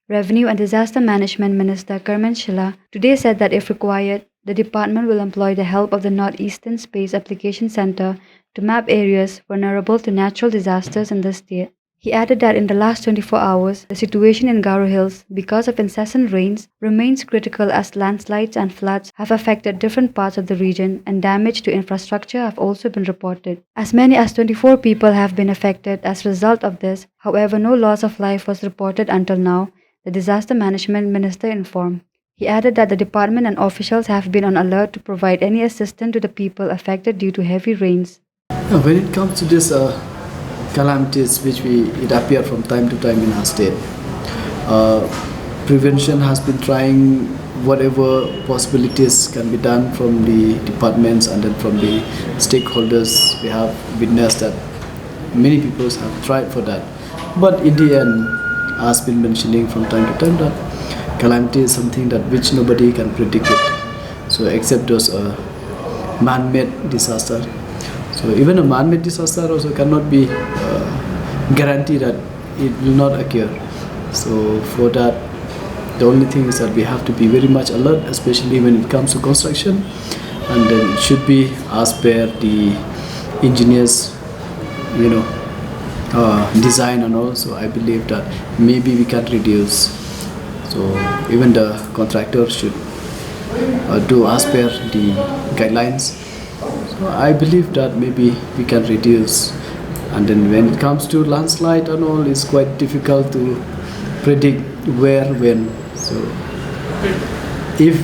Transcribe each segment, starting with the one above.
Revenue and Disaster Management Minister Kerman Shila today said that if required, the department will employ the help of the Northeastern Space Application Center to map areas vulnerable to natural disasters in the state. He added that in the last 24 hours, the situation in Garo Hills, because of incessant rains, remains critical as landslides and floods have affected different parts of the region and damage to infrastructure have also been reported. As many as 24 people have been affected as a result of this, however, no loss of life was reported until now, the Disaster Management Minister informed. He added that the department and officials have been on alert to provide any assistance to the people affected due to heavy rains. When it comes to this calamities which it appear from time to time in our state, prevention has been trying whatever possibilities can be done from the departments and then from the stakeholders. We have witnessed that many people have tried for that, but in the end, has been mentioning from time to time that calamity is something that which nobody can predict it. So except those man-made disaster. So even a man-made disaster also cannot be guaranteed that it will not occur. So for that, the only thing is that we have to be very much alert, especially when it comes to construction, and then it should be as per the engineers, design and all. So I believe that maybe we can reduce. So even the contractor should do as per the guidelines. So I believe that maybe we can reduce. And then when it comes to landslide and all, it's quite difficult to predict where, when. So if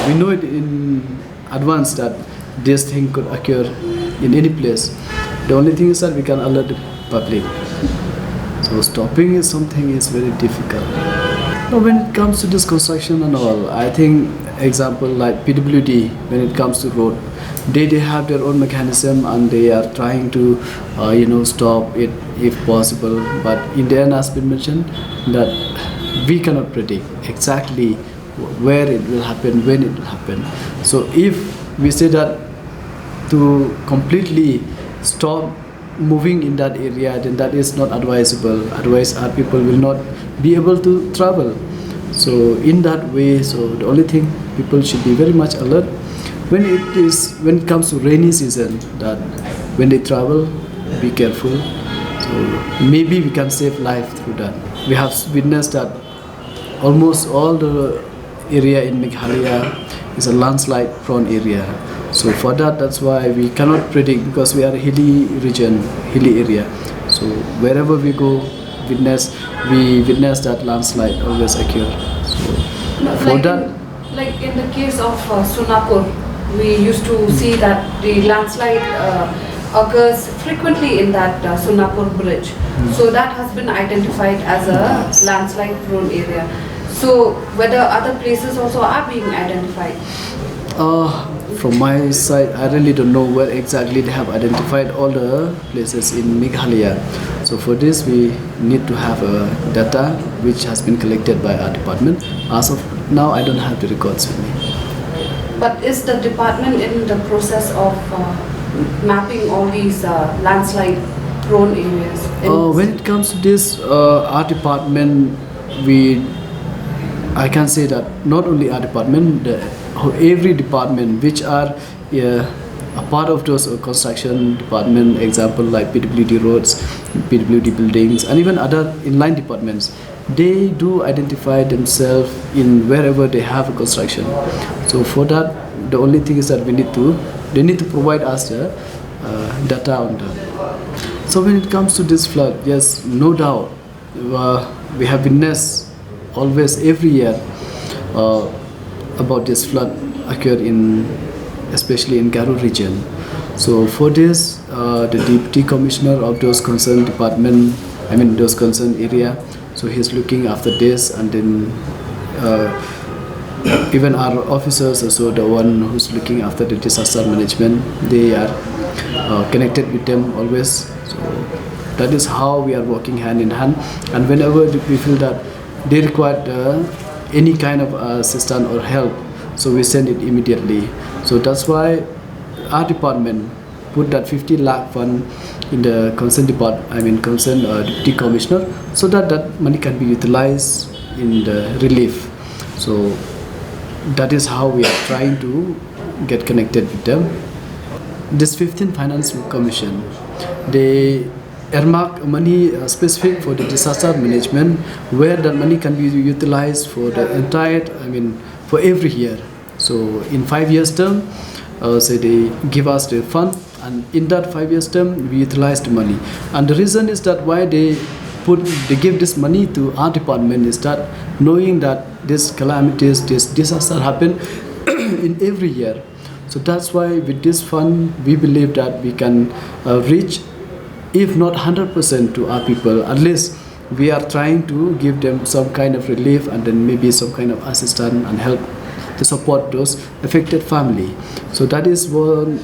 we know it in advance that this thing could occur in any place, the only thing is that we can alert the public. So stopping is something is very difficult. Now when it comes to this construction and all, I think example like PWD, when it comes to road, they have their own mechanism and they are trying to stop it if possible. But in the end, has been mentioned that we cannot predict exactly where it will happen, when it will happen. So if we say that to completely stop moving in that area, then that is not advisable. Otherwise, our people will not be able to travel. So in that way, so the only thing people should be very much alert when it comes to rainy season, that when they travel, be careful. So maybe we can save life through that. We have witnessed that almost all the area in Meghalaya is a landslide prone area. So for that's why we cannot predict, because we are a hilly region, hilly area. So wherever we go, we witness that landslide always occur. So for like in the case of Sonapur, we used to see that the landslide occurs frequently in that Sonapur bridge. So that has been identified as a landslide prone area. So whether other places also are being identified? From my side, I really don't know where exactly they have identified all the places in Meghalaya. So for this, we need to have data which has been collected by our department. As of now, I don't have the records with me. But is the department in the process of mapping all these landslide prone areas? When it comes to this, our department, I can say that not only our department, every department which are a part of those construction department, example like PWD roads, PWD buildings, and even other inline departments, they do identify themselves in wherever they have a construction. So for that, the only thing is that they need to provide us the data on that. So when it comes to this flood, yes, no doubt, we have witnessed always every year about this flood occur especially in Garo region. So for this, the Deputy Commissioner of those concerned department, those concerned area, so he's looking after this, and then even our officers, also the one who's looking after the disaster management, they are connected with them always. So that is how we are working hand in hand, and whenever we feel that they require any kind of assistance or help, so we send it immediately. So that's why our department put that 50 lakh fund in the concerned Deputy Commissioner, so that money can be utilized in the relief. So that is how we are trying to get connected with them. This 15th Finance Commission, they earmark money specific for the disaster management, where that money can be utilized for the entire, for every year. So in 5 years term, so they give us the fund, and in that 5 years term we utilize the money. And the reason is that why they give this money to our department is that knowing that these calamities, this disaster happen in every year. So that's why with this fund we believe that we can reach, if not 100% to our people, at least we are trying to give them some kind of relief, and then maybe some kind of assistance and help to support those affected family. So that is one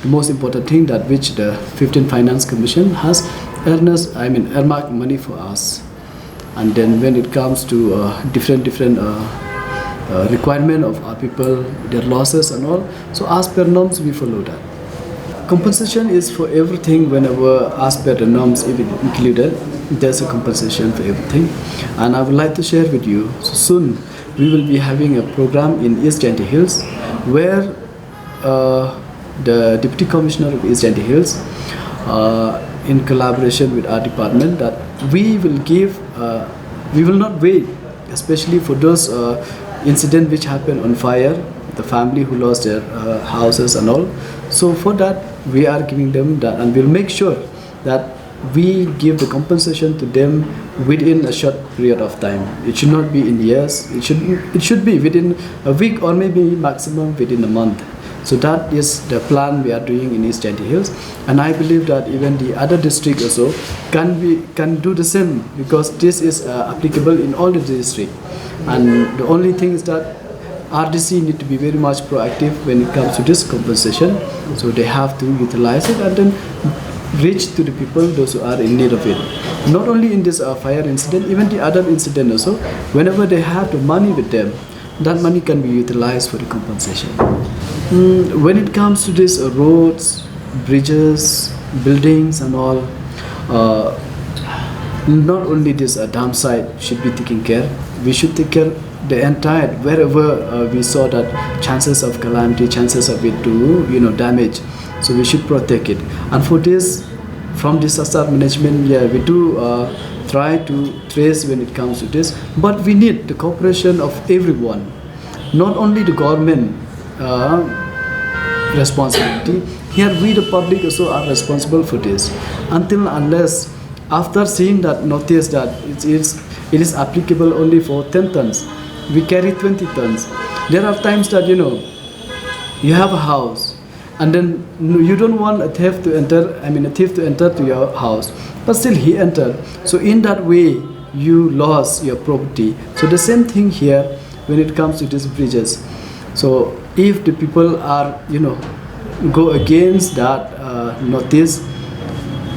the most important thing, that which the 15th Finance Commission has earmarked money for us. And then when it comes to different requirement of our people, their losses and all, so as per norms we follow that. Compensation is for everything. Whenever as per the norms if it included, there's a compensation for everything. And I would like to share with you, so soon we will be having a program in East Jainti Hills, where the Deputy Commissioner of East Jainti Hills, in collaboration with our department, that we will give, we will not wait, especially for those incidents which happen on fire, the family who lost their houses and all. So for that we are giving them that, and we'll make sure that we give the compensation to them within a short period of time. It should not be in years. It should be within a week, or maybe maximum within a month. So that is the plan we are doing in East Jainti Hills, and I believe that even the other districts also can do the same, because this is applicable in all the districts. And the only thing is that RDC need to be very much proactive when it comes to this compensation. So they have to utilize it and then reach to the people, those who are in need of it. Not only in this fire incident, even the other incident also, whenever they have the money with them, that money can be utilized for the compensation. When it comes to these roads, bridges, buildings and all, not only this dam site should be taken care, we should take care the entire, wherever we saw that chances of calamity, chances of it to damage, so we should protect it. And for this, from disaster management, we do try to trace when it comes to this, but we need the cooperation of everyone, not only the government responsibility. Here we the public also are responsible for this. Until unless after seeing that notice that it is applicable only for 10 tons, we carry 20 tons. There are times that you have a house, and then you don't want a thief to enter to your house, but still he entered. So in that way you lost your property. So the same thing here when it comes to these bridges. So if the people are go against that notice,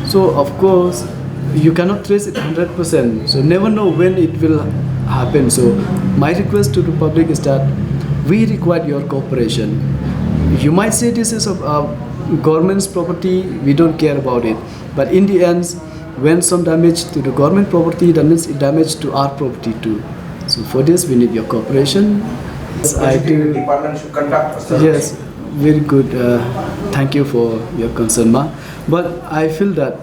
so of course you cannot trace it 100%. So never know when it will happen. So my request to the public is that we require your cooperation. You might say this is a government's property, we don't care about it, but in the end, when some damage to the government property, that means it damage to our property too. So for this we need your cooperation. Yes, I do. Department should conduct a survey. Yes, very good. Thank you for your concern, ma. But I feel that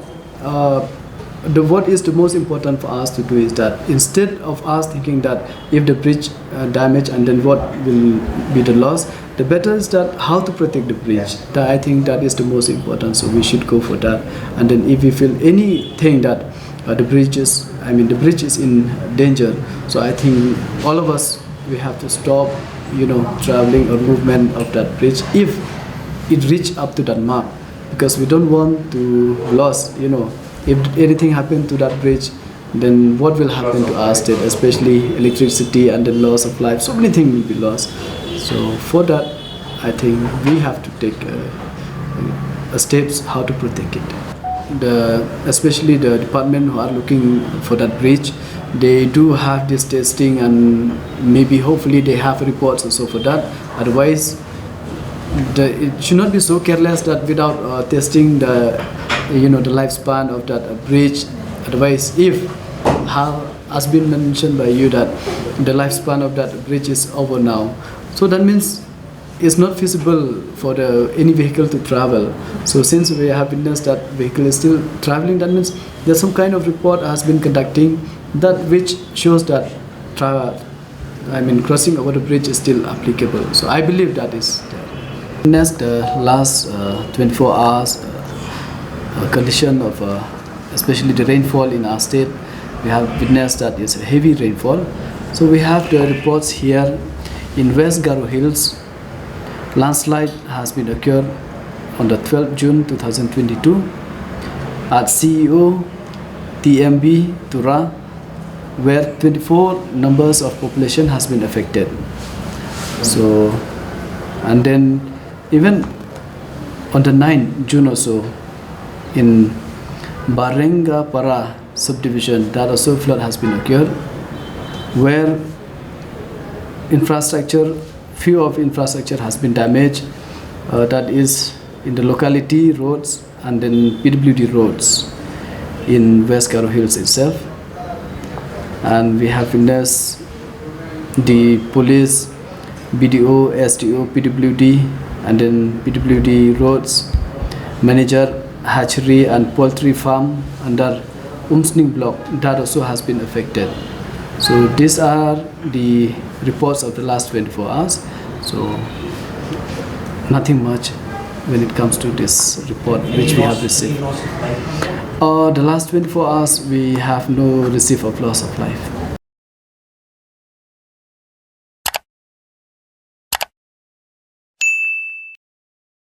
what is the most important for us to do is that instead of us thinking that if the bridge damage and then what will be the loss, the better is that how to protect the bridge. That I think that is the most important. So we should go for that. And then if we feel anything that the bridge is in danger, so I think all of us, we have to stop traveling or movement of that bridge if it reach up to that mark, because we don't want to lose. If anything happened to that bridge, then what will happen to our state, especially electricity and the loss of life. So many things will be lost. So for that, I think we have to take steps how to protect it. Especially the department who are looking for that bridge, they do have this testing, and maybe hopefully they have reports also for that. Otherwise, it should not be so careless that without testing the lifespan of that bridge. Otherwise, if has been mentioned by you that the lifespan of that bridge is over now. So that means it's not feasible for any vehicle to travel. So since we have witnessed that vehicle is still traveling, that means there's some kind of report has been conducting that which shows that crossing over the bridge is still applicable. So I believe that is there. Next, the last 24 hours condition of especially the rainfall in our state, we have witnessed that it's a heavy rainfall. So we have the reports here in West Garo Hills. Landslide has been occurred on the 12th June 2022 at CEO TMB Tura, where 24 numbers of population has been affected. So, and then even on the 9th June also in Barenga Para subdivision, that also flood has been occurred, where few of infrastructure has been damaged, that is in the locality roads and then PWD roads in West Garo Hills itself. And we have witnessed the police, BDO, SDO, PWD, and then PWD roads, manager, hatchery and poultry farm under Umsning block, that also has been affected. So these are the reports of the last 24 hours. So nothing much when it comes to this report which we have received. The last 24 hours we have no receipt of loss of life.